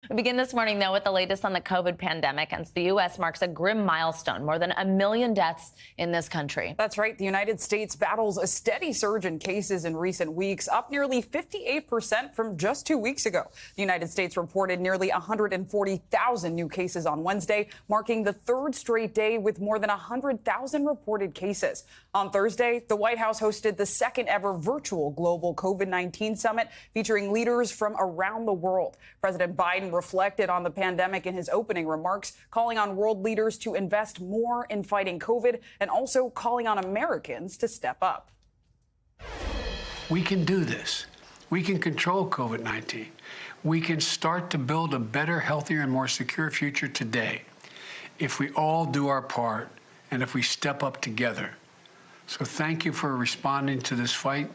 We begin this morning, though, with the latest on the COVID pandemic, and the U.S. marks a grim milestone, more than 1 million deaths in this country. That's right. The United States battles a steady surge in cases in recent weeks, up nearly 58% from just 2 weeks ago. The United States reported nearly 140,000 new cases on Wednesday, marking the third straight day with more than 100,000 reported cases. On Thursday, the White House hosted the second ever virtual global COVID-19 summit featuring leaders from around the world. President Biden reflected on the pandemic in his opening remarks, calling on world leaders to invest more in fighting COVID and also calling on Americans to step up. We can do this. We can control COVID-19. We can start to build a better, healthier, and more secure future today if we all do our part and if we step up together. So thank you for responding to this fight.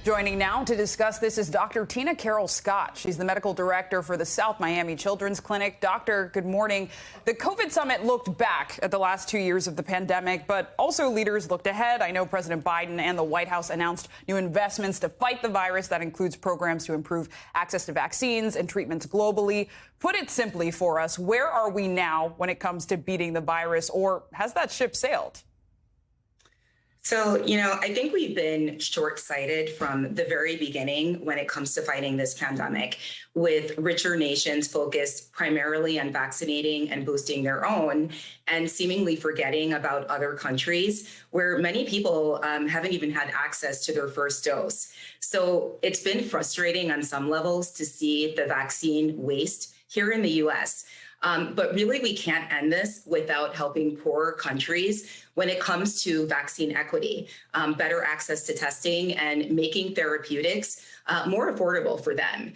Joining now to discuss this is Dr. Tina Carroll Scott. She's the medical director for the South Miami Children's Clinic. Doctor, good morning. The COVID summit looked back at the last 2 years of the pandemic, but also leaders looked ahead. I know President Biden and the White House announced new investments to fight the virus. That includes programs to improve access to vaccines and treatments globally. Put it simply for us, where are we now when it comes to beating the virus, or has that ship sailed? So, I think we've been short-sighted from the very beginning when it comes to fighting this pandemic, with richer nations focused primarily on vaccinating and boosting their own, and seemingly forgetting about other countries where many people haven't even had access to their first dose. So it's been frustrating on some levels to see the vaccine waste here in the U.S. But really, we can't end this without helping poorer countries when it comes to vaccine equity, better access to testing, and making therapeutics more affordable for them.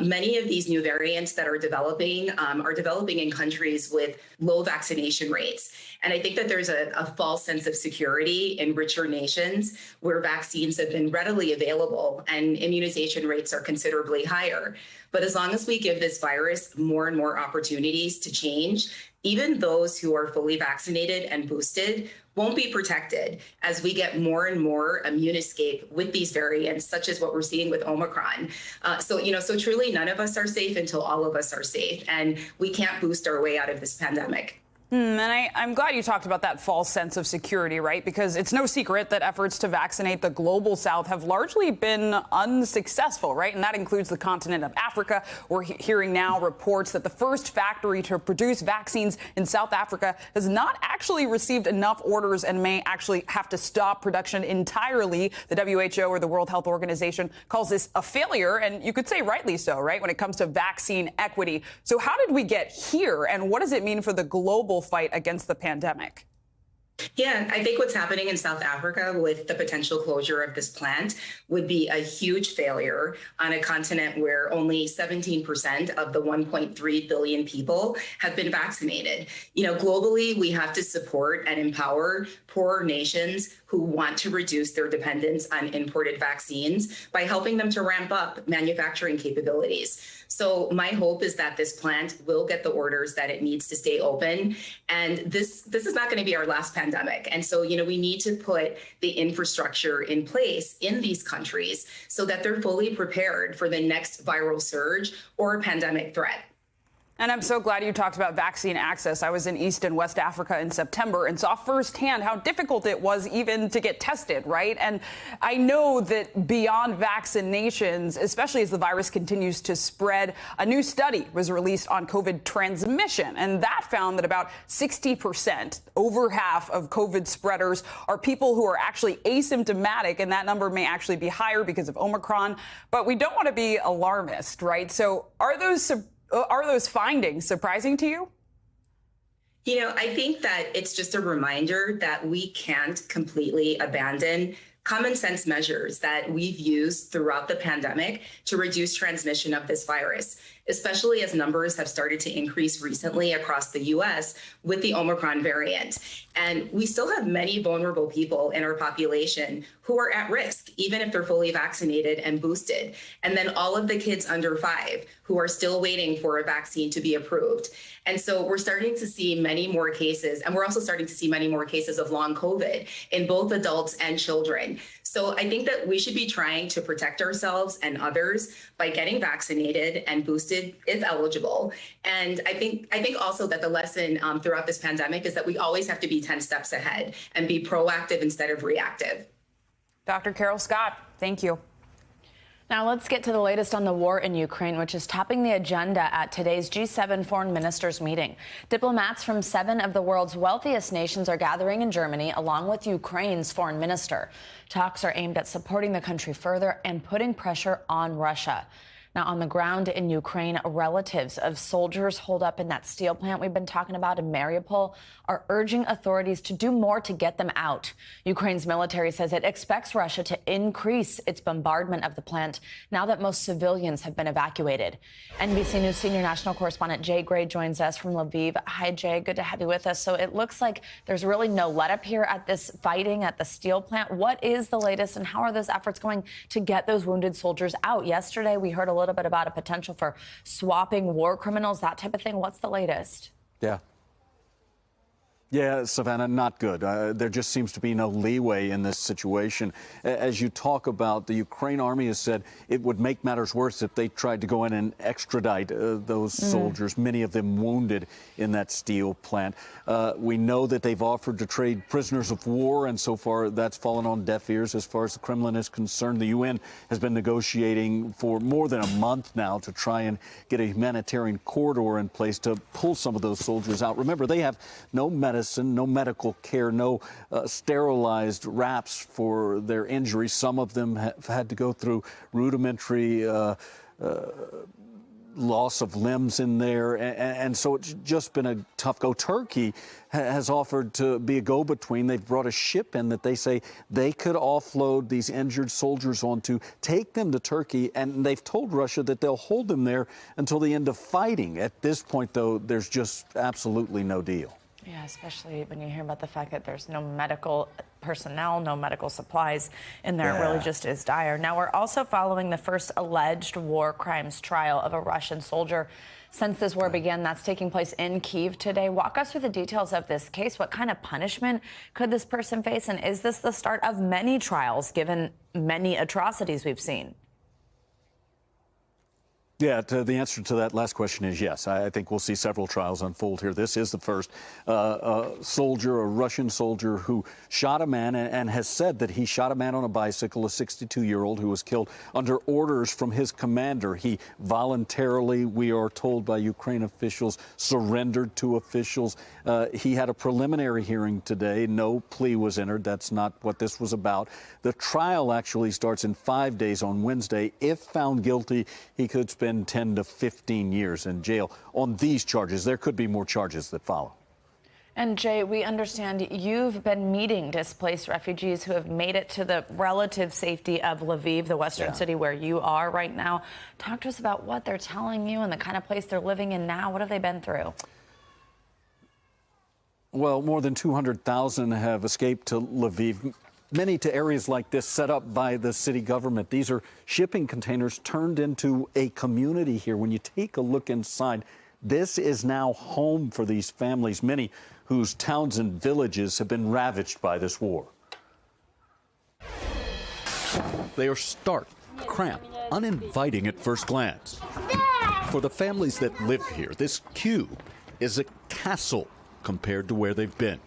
Many of these new variants that are developing in countries with low vaccination rates. And I think that there's a false sense of security in richer nations where vaccines have been readily available and immunization rates are considerably higher. But as long as we give this virus more and more opportunities to change, even those who are fully vaccinated and boosted won't be protected as we get more and more immune escape with these variants, such as what we're seeing with Omicron. So truly none of us are safe until all of us are safe, and we can't boost our way out of this pandemic. And I'm glad you talked about that false sense of security, right? Because it's no secret that efforts to vaccinate the global south have largely been unsuccessful, right? And that includes the continent of Africa. We're hearing now reports that the first factory to produce vaccines in South Africa has not actually received enough orders and may actually have to stop production entirely. The WHO, or the World Health Organization, calls this a failure, and you could say rightly so, right, when it comes to vaccine equity. So how did we get here, and what does it mean for the global fight against the pandemic? Yeah, I think what's happening in South Africa with the potential closure of this plant would be a huge failure on a continent where only 17% of the 1.3 billion people have been vaccinated. Globally, we have to support and empower poorer nations who want to reduce their dependence on imported vaccines by helping them to ramp up manufacturing capabilities. So my hope is that this plant will get the orders that it needs to stay open. And this is not going to be our last pandemic. And so, we need to put the infrastructure in place in these countries so that they're fully prepared for the next viral surge or pandemic threat. And I'm so glad you talked about vaccine access. I was in East and West Africa in September and saw firsthand how difficult it was even to get tested, right? And I know that beyond vaccinations, especially as the virus continues to spread, a new study was released on COVID transmission. And that found that about 60%, over half of COVID spreaders, are people who are actually asymptomatic. And that number may actually be higher because of Omicron. But we don't want to be alarmist, right? So are those findings surprising to you? I think that it's just a reminder that we can't completely abandon common sense measures that we've used throughout the pandemic to reduce transmission of this virus, especially as numbers have started to increase recently across the U.S. with the Omicron variant. And we still have many vulnerable people in our population who are at risk, even if they're fully vaccinated and boosted. And then all of the kids under 5 who are still waiting for a vaccine to be approved. And so we're starting to see many more cases, and we're also starting to see many more cases of long COVID in both adults and children. time. So I think that we should be trying to protect ourselves and others by getting vaccinated and boosted if eligible. And I think also that the lesson throughout this pandemic is that we always have to be 10 steps ahead and be proactive instead of reactive. Dr. Carol Scott, thank you. Now let's get to the latest on the war in Ukraine, which is topping the agenda at today's G7 foreign ministers meeting. Diplomats from 7 of the world's wealthiest nations are gathering in Germany, along with Ukraine's foreign minister. Talks are aimed at supporting the country further and putting pressure on Russia. Now, on the ground in Ukraine, relatives of soldiers holed up in that steel plant we've been talking about in Mariupol are urging authorities to do more to get them out. Ukraine's military says it expects Russia to increase its bombardment of the plant now that most civilians have been evacuated. NBC News senior national correspondent Jay Gray joins us from Lviv. Hi, Jay. Good to have you with us. So it looks like there's really no let up here at this fighting at the steel plant. What is the latest, and how are those efforts going to get those wounded soldiers out? Yesterday, we heard a little bit about a potential for swapping war criminals, that type of thing. What's the latest? Yeah, Savannah, not good. There just seems to be no leeway in this situation. As you talk about, the Ukraine army has said it would make matters worse if they tried to go in and extradite those soldiers, many of them wounded in that steel plant. We know that they've offered to trade prisoners of war, and so far that's fallen on deaf ears as far as the Kremlin is concerned. The UN has been negotiating for more than a month now to try and get a humanitarian corridor in place to pull some of those soldiers out. Remember, they have no medicine, no medical care, no sterilized wraps for their injuries. Some of them have had to go through rudimentary loss of limbs in there, and so it's just been a tough go. Turkey has offered to be a go-between. They've brought a ship in that they say they could offload these injured soldiers onto, take them to Turkey, and they've told Russia that they'll hold them there until the end of fighting. At this point, though, there's just absolutely no deal. Yeah, especially when you hear about the fact that there's no medical personnel, no medical supplies in there. It really just is dire. Now, we're also following the first alleged war crimes trial of a Russian soldier since this war began. That's taking place in Kyiv today. Walk us through the details of this case. What kind of punishment could this person face? And is this the start of many trials, given many atrocities we've seen? Yeah, the answer to that last question is yes. I think we'll see several trials unfold here. This is the first soldier, a Russian soldier, who shot a man and has said that he shot a man on a bicycle, a 62-year-old who was killed under orders from his commander. He voluntarily, we are told by Ukraine officials, surrendered to officials. He had a preliminary hearing today. No plea was entered. That's not what this was about. The trial actually starts in 5 days on Wednesday. If found guilty, he could spend 10 to 15 years in jail on these charges. There could be more charges that follow. And Jay, we understand you've been meeting displaced refugees who have made it to the relative safety of Lviv, the western city where you are right now. Talk to us about what they're telling you and the kind of place they're living in now. What have they been through? Well, more than 200,000 have escaped to Lviv. Many to areas like this set up by the city government. These are shipping containers turned into a community here. When you take a look inside, this is now home for these families, many whose towns and villages have been ravaged by this war. They are stark, cramped, uninviting at first glance. For the families that live here, this cube is a castle compared to where they've been.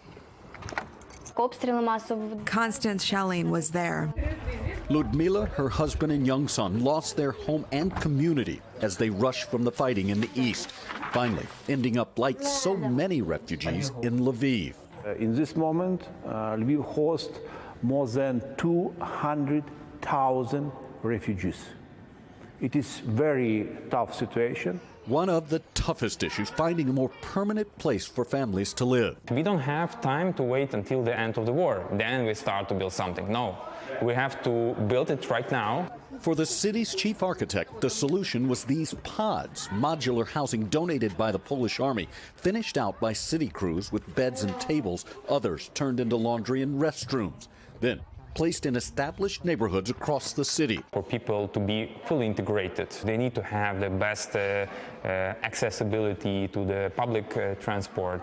Constant shelling was there. Ludmila, her husband and young son lost their home and community as they rushed from the fighting in the east, finally ending up like so many refugees in Lviv. In this moment, Lviv hosts more than 200,000 refugees. It is a very tough situation. One of the toughest issues, finding a more permanent place for families to live. We don't have time to wait until the end of the war. Then we start to build something. No, we have to build it right now. For the city's chief architect, the solution was these pods, modular housing donated by the Polish army, finished out by city crews with beds and tables, others turned into laundry and restrooms. Then placed in established neighborhoods across the city. For people to be fully integrated, they need to have the best accessibility to the public transport,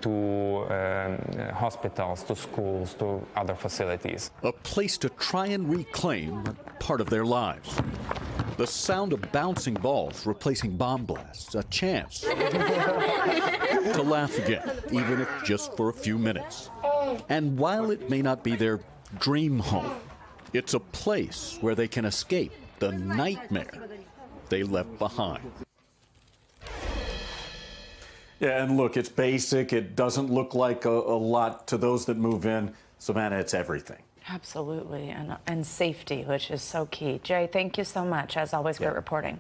to hospitals, to schools, to other facilities. A place to try and reclaim part of their lives. The sound of bouncing balls replacing bomb blasts, a chance to laugh again, even if just for a few minutes. And while it may not be their dream home, it's a place where they can escape the nightmare they left behind. Yeah, and look, it's basic. It doesn't look like a lot to those that move in. Savannah, it's everything. Absolutely, and safety, which is so key. Jay, thank you so much. As always, great reporting.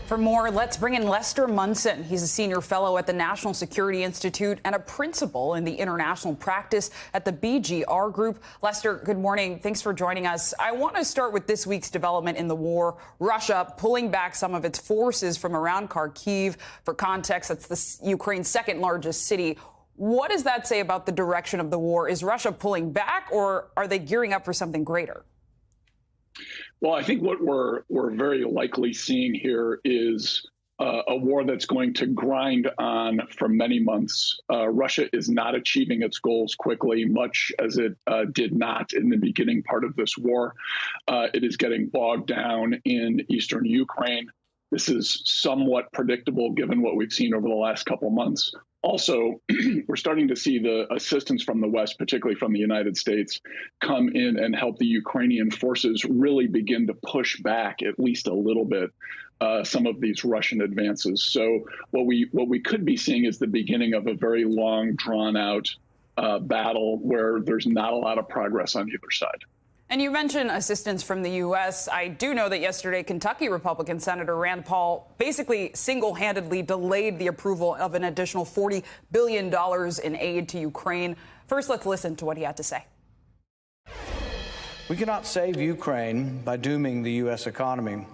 For more, let's bring in Lester Munson. He's a senior fellow at the National Security Institute and a principal in the international practice at the BGR Group. Lester, good morning. Thanks for joining us. I want to start with this week's development in the war. Russia pulling back some of its forces from around Kharkiv. For context, that's the Ukraine's second largest city. What does that say about the direction of the war? Is Russia pulling back, or are they gearing up for something greater? Well, I think what we're very likely seeing here is a war that's going to grind on for many months. Russia is not achieving its goals quickly, much as it did not in the beginning part of this war. It is getting bogged down in eastern Ukraine. This is somewhat predictable given what we've seen over the last couple months. Also, we're starting to see the assistance from the West, particularly from the United States, come in and help the Ukrainian forces really begin to push back at least a little bit some of these Russian advances. So what we could be seeing is the beginning of a very long, drawn-out battle where there's not a lot of progress on either side. And you mentioned assistance from the U.S. I do know that yesterday, Kentucky Republican Senator Rand Paul basically single-handedly delayed the approval of an additional $40 billion in aid to Ukraine. First, let's listen to what he had to say. We cannot save Ukraine by dooming the U.S. economy.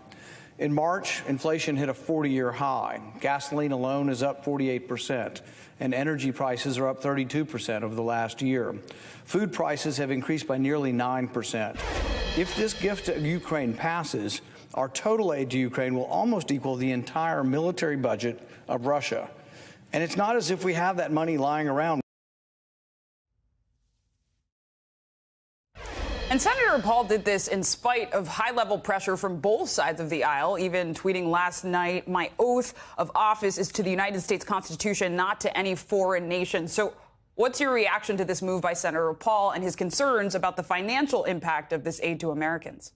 In March, inflation hit a 40-year high. Gasoline alone is up 48%, and energy prices are up 32% over the last year. Food prices have increased by nearly 9%. If this gift to Ukraine passes, our total aid to Ukraine will almost equal the entire military budget of Russia. And it's not as if we have that money lying around. And Senator Paul did this in spite of high-level pressure from both sides of the aisle, even tweeting last night, "My oath of office is to the United States Constitution, not to any foreign nation." So what's your reaction to this move by Senator Paul and his concerns about the financial impact of this aid to Americans?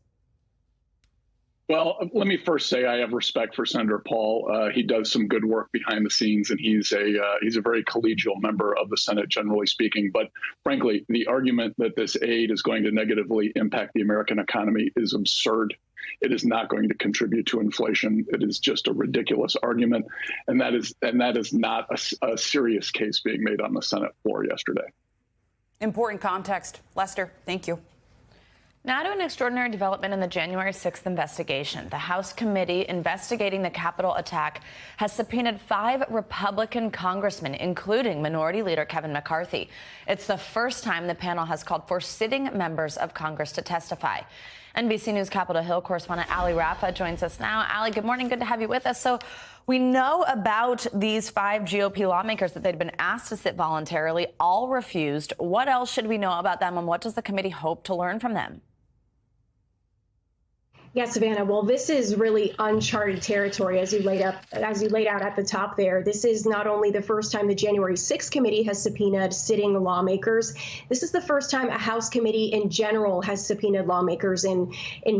Well, let me first say I have respect for Senator Paul. He does some good work behind the scenes, and he's a very collegial member of the Senate, generally speaking. But frankly, the argument that this aid is going to negatively impact the American economy is absurd. It is not going to contribute to inflation. It is just a ridiculous argument, and that is not a serious case being made on the Senate floor yesterday. Important context. Lester, thank you. Now to an extraordinary development in the January 6th investigation. The House committee investigating the Capitol attack has subpoenaed 5 Republican congressmen, including Minority Leader Kevin McCarthy. It's the first time the panel has called for sitting members of Congress to testify. NBC News Capitol Hill correspondent Ali Rafa joins us now. Ali, good morning. Good to have you with us. So we know about these 5 GOP lawmakers that they'd been asked to sit voluntarily, all refused. What else should we know about them, and what does the committee hope to learn from them? Yeah, Savannah. Well, this is really uncharted territory, as you laid out at the top there. This is not only the first time the January 6th committee has subpoenaed sitting lawmakers. This is the first time a House committee in general has subpoenaed lawmakers in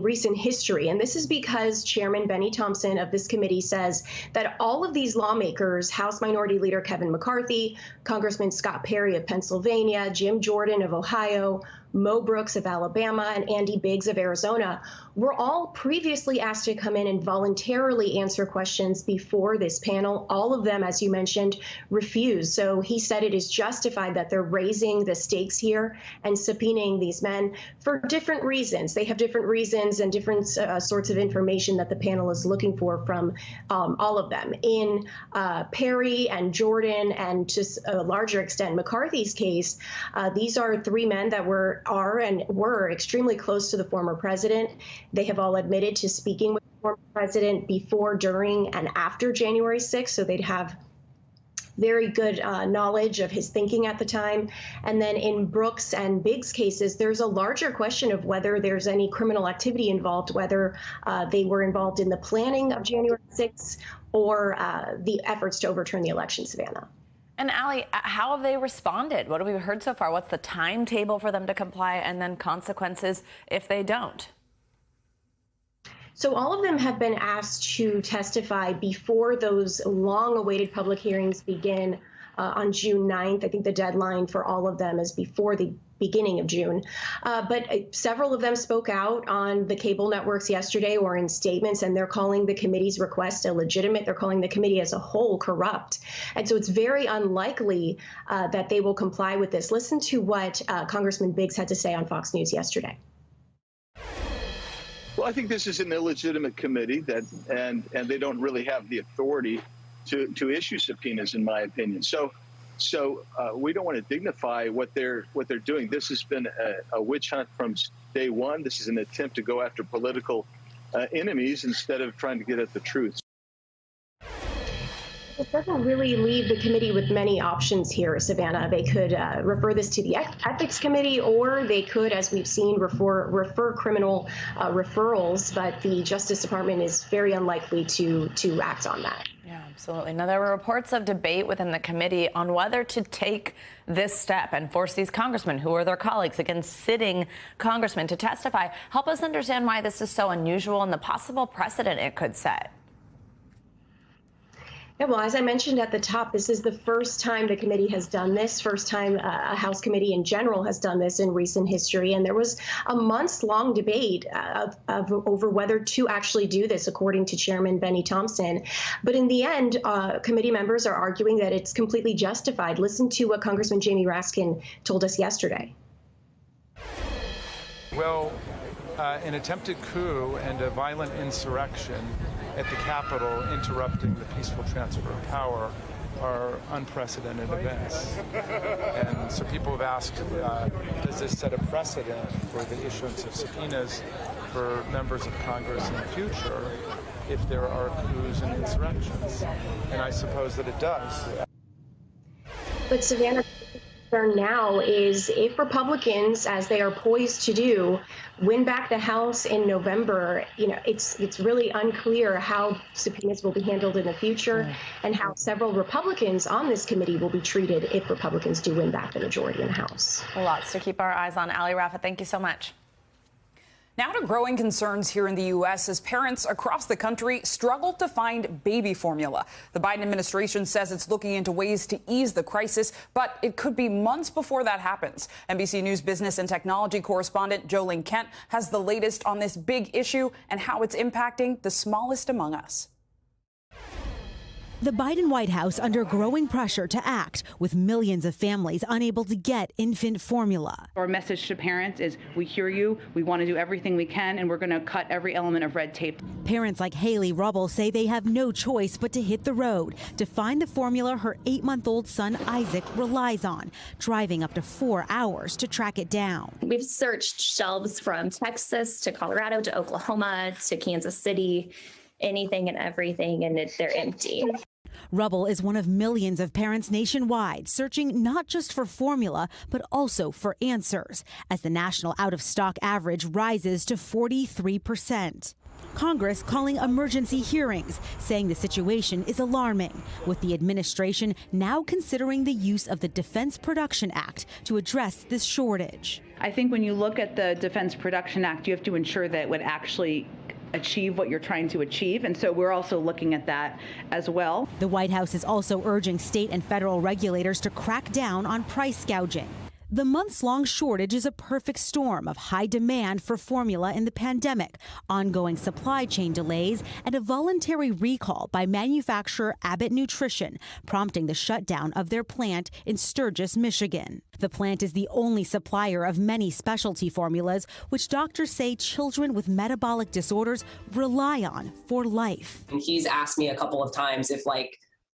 recent history. And this is because Chairman Benny Thompson of this committee says that all of these lawmakers, House Minority Leader Kevin McCarthy, Congressman Scott Perry of Pennsylvania, Jim Jordan of Ohio, Mo Brooks of Alabama, and Andy Biggs of Arizona were all previously asked to come in and voluntarily answer questions before this panel. All of them, as you mentioned, refused. So he said it is justified that they're raising the stakes here and subpoenaing these men for different reasons. They have different reasons and different sorts of information that the panel is looking for from all of them. In Perry and Jordan, and to a larger extent McCarthy's case, these are 3 men that were are and were extremely close to the former president. They have all admitted to speaking with the former president before, during, and after January 6th, so they'd have very good knowledge of his thinking at the time. And then in Brooks and Biggs cases, there's a larger question of whether there's any criminal activity involved, whether they were involved in the planning of January 6th or the efforts to overturn the election, Savannah. And Allie, how have they responded? What have we heard so far? What's the timetable for them to comply, and then consequences if they don't? So all of them have been asked to testify before those long-awaited public hearings begin on June 9th. I think the deadline for all of them is before the beginning of June. But several of them spoke out on the cable networks yesterday or in statements, and they're calling the committee's request illegitimate. They're calling the committee as a whole corrupt. And so it's very unlikely that they will comply with this. Listen to what Congressman Biggs had to say on Fox News yesterday. Well, I think this is an illegitimate committee and they don't really have the authority to issue subpoenas, in my opinion. So we don't want to dignify what they're doing. This has been a witch hunt from day one. This is an attempt to go after political enemies instead of trying to get at the truth. It doesn't really leave the committee with many options here, Savannah. They could refer this to the Ethics Committee, or they could, as we've seen, refer criminal referrals, but the Justice Department is very unlikely to act on that. Yeah, absolutely. Now, there were reports of debate within the committee on whether to take this step and force these congressmen, who are their colleagues, against sitting congressmen, to testify. Help us understand why this is so unusual and the possible precedent it could set. Yeah, well, as I mentioned at the top, this is the first time the committee has done this, first time a House committee in general has done this in recent history. And there was a months-long debate over whether to actually do this, according to Chairman Benny Thompson. But in the end, committee members are arguing that it's completely justified. Listen to what Congressman Jamie Raskin told us yesterday. Well, an attempted coup and a violent insurrection at the Capitol interrupting the peaceful transfer of power are unprecedented events. And so people have asked, does this set a precedent for the issuance of subpoenas for members of Congress in the future if there are coups and insurrections? And I suppose that it does. But Savannah, now is if Republicans, as they are poised to do, win back the House in November, it's really unclear how subpoenas will be handled in the future and how several Republicans on this committee will be treated if Republicans do win back the majority in the House. Lots to keep our eyes on. Allie Raffa, thank you so much. Now to growing concerns here in the U.S. as parents across the country struggle to find baby formula. The Biden administration says it's looking into ways to ease the crisis, but it could be months before that happens. NBC News business and technology correspondent Jolene Kent has the latest on this big issue and how it's impacting the smallest among us. The Biden White House under growing pressure to act, with millions of families unable to get infant formula. Our message to parents is, we hear you, we want to do everything we can, and we're going to cut every element of red tape. Parents like Haley Rubble say they have no choice but to hit the road to find the formula her 8-month-old son Isaac relies on, driving up to 4 hours to track it down. We've searched shelves from Texas to Colorado to Oklahoma to Kansas City, anything and everything, and they're empty. Rubble is one of millions of parents nationwide searching not just for formula, but also for answers, as the national out-of-stock average rises to 43%. Congress calling emergency hearings, saying the situation is alarming, with the administration now considering the use of the Defense Production Act to address this shortage. I think when you look at the Defense Production Act, you have to ensure that it would actually achieve what you're trying to achieve. And so we're also looking at that as well. The White House is also urging state and federal regulators to crack down on price gouging. The months-long shortage is a perfect storm of high demand for formula in the pandemic, ongoing supply chain delays, and a voluntary recall by manufacturer Abbott Nutrition, prompting the shutdown of their plant in Sturgis, Michigan. The plant is the only supplier of many specialty formulas, which doctors say children with metabolic disorders rely on for life. He's asked me a couple of times if,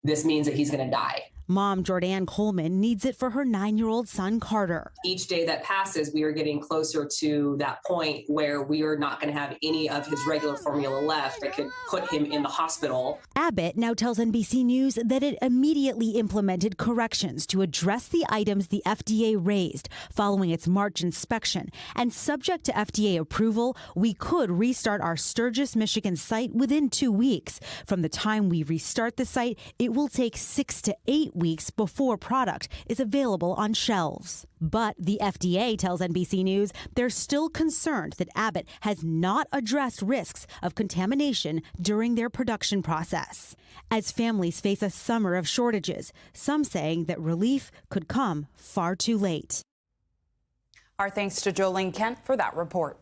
this means that he's going to die. Mom Jordan Coleman needs it for her 9-year-old son, Carter. Each day that passes, we are getting closer to that point where we are not going to have any of his regular formula left that could put him in the hospital. Abbott now tells NBC News that it immediately implemented corrections to address the items the FDA raised following its March inspection. And subject to FDA approval, we could restart our Sturgis, Michigan site within 2 weeks. From the time we restart the site, it will take 6 to 8 weeks before product is available on shelves. But the FDA tells NBC News they're still concerned that Abbott has not addressed risks of contamination during their production process. As families face a summer of shortages, some saying that relief could come far too late. Our thanks to Jolene Kent for that report.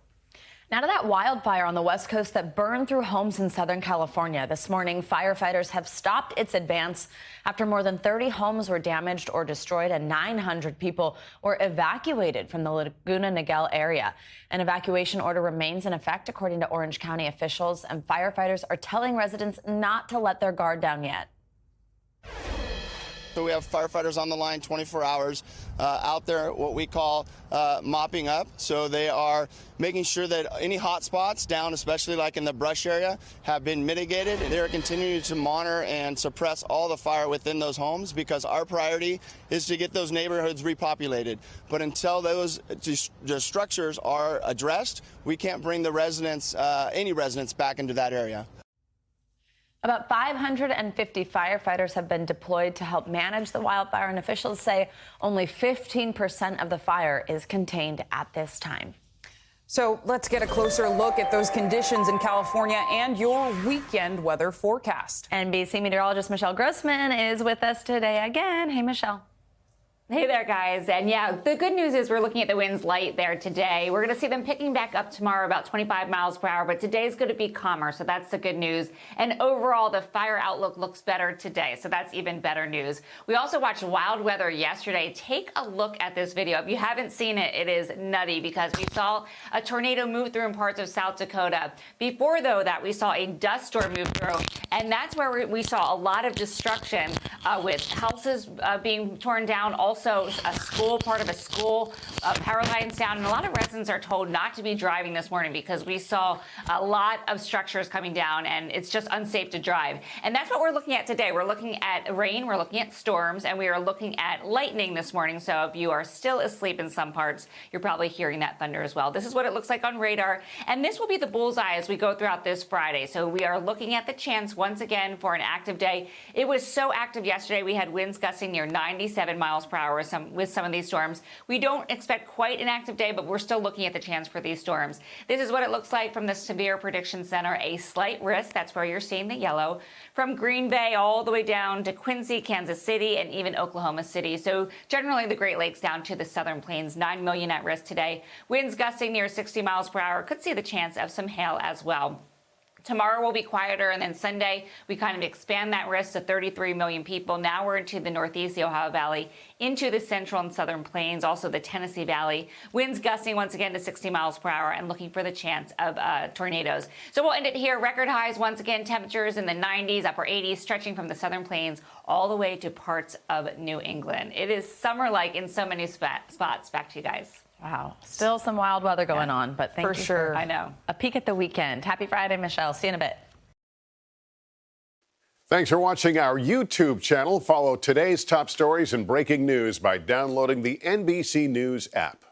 Now to that wildfire on the West Coast that burned through homes in Southern California. This morning, firefighters have stopped its advance after more than 30 homes were damaged or destroyed and 900 people were evacuated from the Laguna Niguel area. An evacuation order remains in effect, according to Orange County officials, and firefighters are telling residents not to let their guard down yet. So we have firefighters on the line 24 hours out there, what we call mopping up. So they are making sure that any hot spots down, especially like in the brush area, have been mitigated. They're continuing to monitor and suppress all the fire within those homes because our priority is to get those neighborhoods repopulated. But until those structures are addressed, we can't bring the residents, any residents back into that area. About 550 firefighters have been deployed to help manage the wildfire, and officials say only 15% of the fire is contained at this time. So let's get a closer look at those conditions in California and your weekend weather forecast. NBC meteorologist Michelle Grossman is with us today again. Hey, Michelle. Hey there, guys. And yeah, the good news is we're looking at the winds light there today. We're going to see them picking back up tomorrow about 25 miles per hour, but today's going to be calmer, so that's the good news. And overall, the fire outlook looks better today, so that's even better news. We also watched wild weather yesterday. Take a look at this video. If you haven't seen it, it is nutty because we saw a tornado move through in parts of South Dakota. Before, though, that we saw a dust storm move through, and that's where we saw a lot of destruction with houses being torn down, also a school, part of a school, power lines down, and a lot of residents are told not to be driving this morning because we saw a lot of structures coming down and it's just unsafe to drive. And that's what we're looking at today. We're looking at rain, we're looking at storms, and we are looking at lightning this morning. So if you are still asleep in some parts, you're probably hearing that thunder as well. This is what it looks like on radar, and this will be the bullseye as we go throughout this Friday. So we are looking at the chance once again for an active day. It was so active yesterday. We had winds gusting near 97 miles per hour with some of these storms. We don't expect quite an active day, but we're still looking at the chance for these storms. This is what it looks like from the Severe Prediction Center. A slight risk. That's where you're seeing the yellow. From Green Bay all the way down to Quincy, Kansas City, and even Oklahoma City. So generally the Great Lakes down to the Southern Plains. 9 million at risk today. Winds gusting near 60 miles per hour. Could see the chance of some hail as well. Tomorrow will be quieter, and then Sunday we kind of expand that risk to 33 million people. Now we're into the Northeast, the Ohio Valley, into the Central and Southern Plains, also the Tennessee Valley. Winds gusting once again to 60 miles per hour and looking for the chance of tornadoes. So we'll end it here. Record highs once again, temperatures in the 90s, upper 80s, stretching from the Southern Plains all the way to parts of New England. It is summer-like in so many spots. Back to you guys. Wow. Still some wild weather going on, but thank you for sure. I know. A peek at the weekend. Happy Friday, Michelle. See you in a bit. Thanks for watching our YouTube channel. Follow today's top stories and breaking news by downloading the NBC News app.